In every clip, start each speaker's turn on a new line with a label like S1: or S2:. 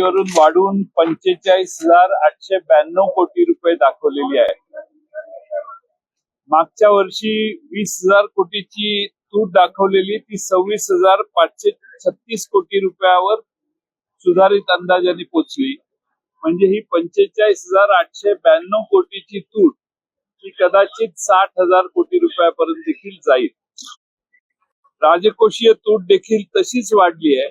S1: कोटीवरून वाढून 45,892 कोटी रुपये दाखवलेली आहे. मागच्या वर्षी 20,000 कोटीची तूट दाखवलेली ती 26,536 कोटी रुपयावर सुधारित अंदाजाने पोचली. म्हणजे ही 45,892 कोटीची तूट ही कदाचित 60,000 कोटी रुपयापर्यंत देखील जाईल. राजकोषीय तूट देखील तशीच वाढली आहे.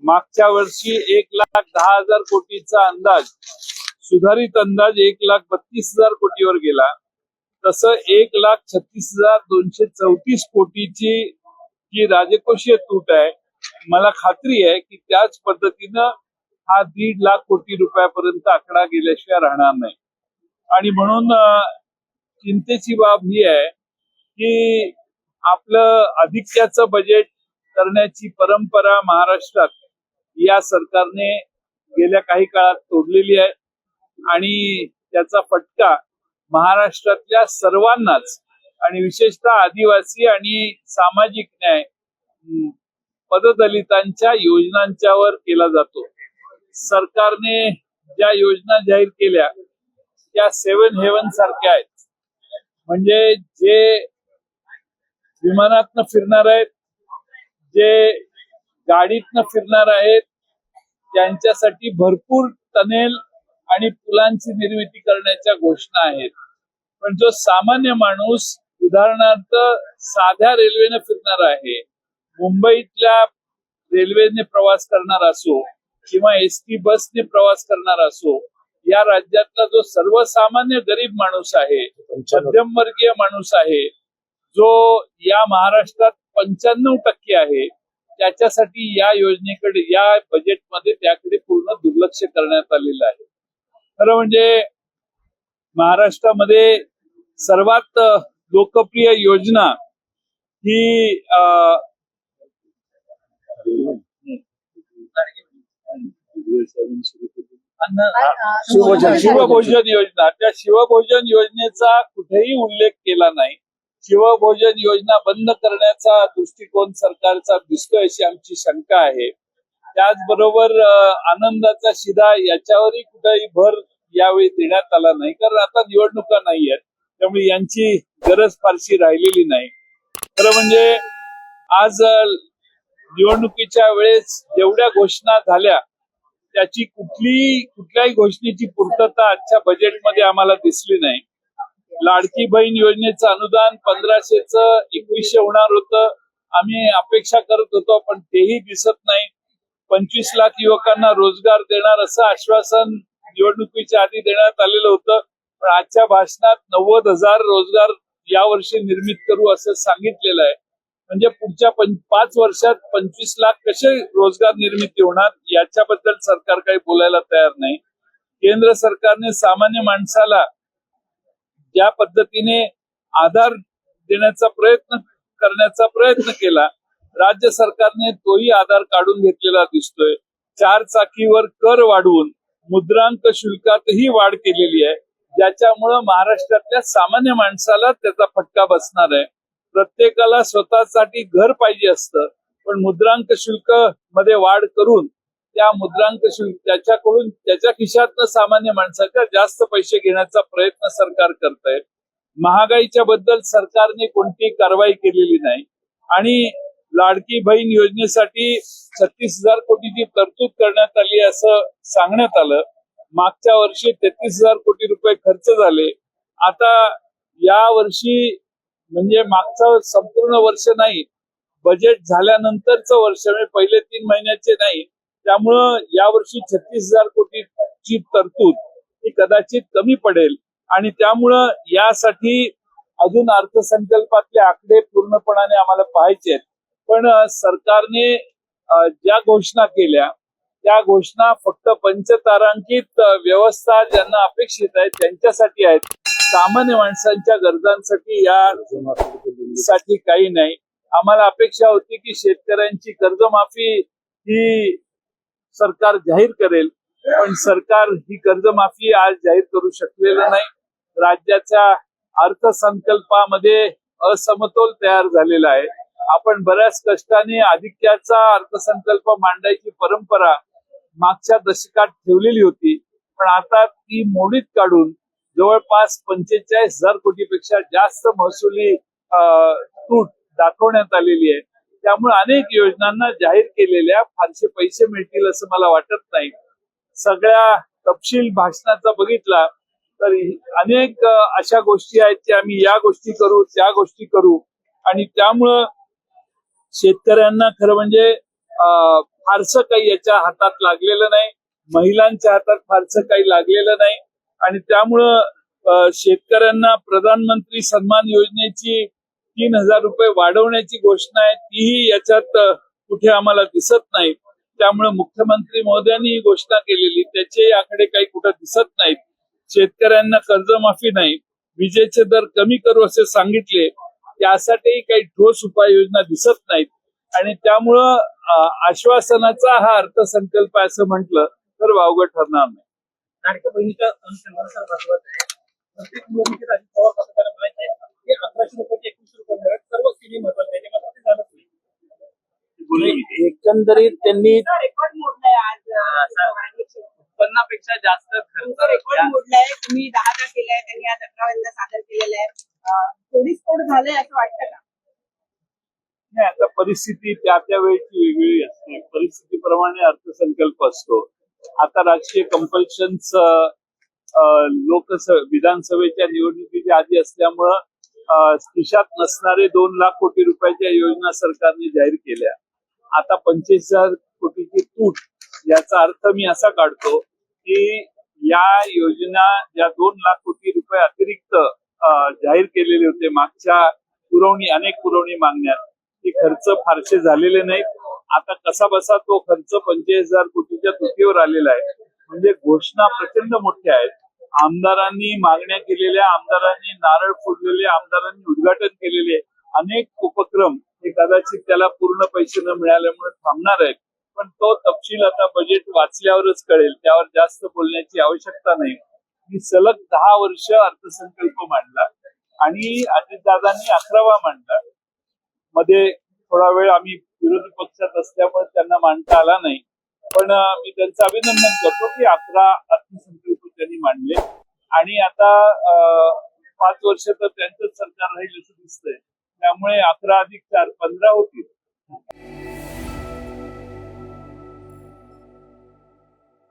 S1: मागच्या वर्षी 1,10,000 कोटीचा अंदाज सुधारित अंदाज 1,32,000 कोटीवर गेला. तसं 1,36,234 कोटीची जी राजकोषीय तूट आहे, मला खात्री आहे की त्याच पद्धतीनं हा 1.5 लाख कोटी रुपयापर्यंत आकडा गेल्याशिवाय राहणार नाही. आणि म्हणून चिंतेची बाब ही आहे की आपलं अधिक्याचं बजेट करण्याची परंपरा महाराष्ट्रात या सरकारने गेल्या काही काळात तोडलेली आहे आणि त्याचा फटका महाराष्ट्रातल्या सर्वांनाच आणि विशेषतः आदिवासी आणि सामाजिक न्याय पददलितांच्या योजनांच्यावर केला जातो. सरकारने ज्या योजना जाहीर केल्या त्या 7 हेवन सारख्या आहेत. म्हणजे जे विमानातनं फिरणार आहेत, जे गाडीतनं फिरणार आहेत, त्यांच्यासाठी भरपूर टनेल आणि पुलांची निर्मिती करण्याच्या घोषणा आहेत. पण जो सामान्य माणूस उदाहरणार्थ साध्या रेल्वेने फिरणार आहे, मुंबईतल्या रेल्वेने प्रवास करणार असो किंवा एसटी बसने प्रवास करणार असो, या राज्यातला जो सर्वसामान्य गरीब माणूस आहे, मध्यमवर्गीय माणूस आहे, जो या महाराष्ट्रात 95% आहे, त्याच्यासाठी या योजनेकडे, या बजेटमध्ये त्याकडे पूर्ण दुर्लक्ष करण्यात आलेलं आहे. खरं म्हणजे महाराष्ट्रामध्ये सर्वात लोकप्रिय योजना ही शिवभोजन योजना. त्या शिवभोजन योजनेचा कुठेही उल्लेख केला नाही. शिवभोजन योजना बंद करण्याचा दृष्टिकोन सरकारचा दिसतोय अशी आमची शंका आहे. त्याचबरोबर आनंदाचा शिधा याच्यावरही कुठेही भर यावेळी देण्यात आला नाही, कारण आता निवडणुका नाही आहेत, त्यामुळे यांची गरज फारशी राहिलेली नाही. खरं म्हणजे आज निवडणुकीच्या वेळेस जेवढ्या घोषणा झाल्या त्याची कुठल्याही घोषणेची पूर्तता आजच्या बजेटमध्ये आम्हाला दिसली नाही. लाडकी बहीण योजनेचं अनुदान 1500चं 2100 होणार होतं, आम्ही अपेक्षा करत होतो, पण तेही दिसत नाही. 25 लाख युवकांना रोजगार देणार असं आश्वासन निवडणुकीच्या आधी देण्यात आलेलं होतं, पण आजच्या भाषणात 90,000 रोजगार यावर्षी निर्मित करू असं सांगितलेलं आहे. म्हणजे पुढच्या 5 वर्षात 25 लाख कसे रोजगार निर्मिती होणार याच्याबद्दल सरकार काही बोलायला तयार नाही. केंद्र सरकारने सामान्य माणसाला ज्या पद्धतीने आधार देण्याचा करण्याचा प्रयत्न केला, राज्य सरकारने तोही आधार काढून घेतलेला दिसतोय. 4 चाकीवर कर वाढवून मुद्रांक शुल्कातही वाढ केलेली आहे, ज्याच्यामुळं महाराष्ट्रातल्या सामान्य माणसाला त्याचा फटका बसणार आहे. प्रत्येकाला स्वतःसाठी घर पाहिजे असतं, पण मुद्रांक शुल्क मध्ये वाढ करून त्या मुद्रांक शुल्क त्याच्याकडून त्याच्या खिशातनं सामान्य माणसाच्या जास्त पैसे घेण्याचा प्रयत्न सरकार करत आहे. महागाईच्या बद्दल सरकारने कोणतीही कारवाई केलेली नाही आणि लाडकी बहीण योजनेसाठी 36,000 कोटीची तरतूद करण्यात आली असं सांगण्यात आलं. मागच्या वर्षी 33,000 कोटी रुपये खर्च झाले. आता या वर्षी म्हणजे मागचं संपूर्ण वर्ष नाही, बजेट झाल्यानंतरचं वर्ष, म्हणजे पहिले 3 महिन्याचे नाही, त्यामुळं यावर्षी 36,000 कोटीची तरतूद ही कदाचित कमी पडेल आणि त्यामुळं यासाठी अजून अर्थसंकल्पातले आकडे पूर्णपणाने आम्हाला पाहायचे आहेत. पण सरकारने ज्या घोषणा केल्या त्या घोषणा फक्त पंचतारांकित व्यवस्था ज्यांना अपेक्षित आहे त्यांच्यासाठी आहेत. सामान्य माणसांच्या गरजांसाठी यासाठी काही नाही. आम्हाला अपेक्षा होती की शेतकऱ्यांची कर्जमाफी ही सरकार जाहीर करेल, पण सरकार ही कर्जमाफी आज जाहीर करू शकलेलं नाही. राज्याच्या अर्थसंकल्पामध्ये असमतोल तयार झालेला आहे. आपण बऱ्याच कष्टाने अधिक्याचा अर्थसंकल्प मांडायची परंपरा मागच्या दशकात ठेवलेली होती, पण आता ती मोडीत काढून जवळपास 45,000 कोटीपेक्षा जास्त महसुली तूट दाखवण्यात आलेली आहे. त्यामुळे अनेक योजनांना जाहीर केलेल्या फारसे पैसे मिळतील असं मला वाटत नाही. सगळ्या तपशील भाषणाचा बघितला तर अनेक अशा गोष्टी आहेत की आम्ही या गोष्टी करू, त्या गोष्टी करू, आणि त्यामुळं शेतकऱ्यांना खरं म्हणजे फारसं काही याच्या हातात लागलेलं नाही, महिलांच्या हातात फारसं काही लागलेलं नाही, आणि त्यामुळं शेतकऱ्यांना प्रधानमंत्री सन्मान योजनेची 3,000 रुपये वाढवण्याची घोषणा आहे, तीही याच्यात कुठे आम्हाला दिसत नाही. त्यामुळे मुख्यमंत्री महोदयांनी ही घोषणा केलेली त्याचे याकडे काही कुठं दिसत नाहीत. शेतकऱ्यांना कर्जमाफी नाही, विजेचे दर कमी करू असे सांगितले, यासाठीही काही ठोस उपाययोजना दिसत नाहीत. आणि त्यामुळं आश्वासनाचा हा अर्थसंकल्प असं म्हटलं तर वावगं ठरणार नाही.
S2: लाडक्या बहिणीच्या अनुषंगानुसार महत्वाचं आहे. प्रत्येक निवडणुकीत अजित पवार पत्रकार म्हणायचे की 1100 रुपयाचे 2100 रुपये मिळत सर्व स्थिती महत्वाची आहे. ते मात्र ते झालंच नाही.
S1: एकंदरीत त्यांनी
S3: रेकॉर्ड मोडलाय आज
S1: उत्पन्नापेक्षा जास्त
S3: तुमचा रेकॉर्ड मोडलाय. तुम्ही 10दा केलाय, त्यांनी आज 11 सादर केलेलं आहे. थोडीच तोड झालंय असं वाटतं का?
S1: नाही, आता परिस्थिती त्या त्या वेळची वेगळी असते. परिस्थितीप्रमाणे अर्थसंकल्प असतो. आता राजकीय कंपल्शन्स विधानसभेच्या निवडणुकीच्या आधी असल्यामुळं खिशात नसणारे 2 लाख कोटी रुपयाच्या योजना सरकारने जाहीर केल्या. आता 25,000 कोटीची तूट, याचा अर्थ मी असा काढतो की या योजना ज्या 2 लाख कोटी रुपये अतिरिक्त जाहीर केलेले होते मागच्या अनेक पुरवणी मागण्यात, ते खर्च फारसे झालेले नाहीत. आता कसा बसा तो खर्च 45,000 कोटीच्या तुटीवर आलेला आहे. म्हणजे घोषणा प्रचंड मोठ्या आहेत. आमदारांनी मागण्या केलेल्या, आमदारांनी नारळ फोडलेले, आमदारांनी उद्घाटन केलेले अनेक उपक्रम हे कदाचित त्याला पूर्ण पैसे न मिळाल्यामुळे थांबणार आहेत. पण तो तपशील आता बजेट वाचल्यावरच कळेल, त्यावर जास्त बोलण्याची आवश्यकता नाही. मी सलग 10 वर्ष अर्थसंकल्प मांडला आणि अजितदादांनी 11वा मांडला. मध्ये थोडा वेळ आम्ही विरोधी पक्षात असल्यामुळे त्यांना मांडता आला नाही, पण मी त्यांचं अभिनंदन करतो की 11 अर्थसंकल्प त्यांनी मांडले. आणि आता 5 वर्ष तर त्यांचंच सरकार राहील असं दिसतंय. त्यामुळे 11 अधिक 4 15 होतील.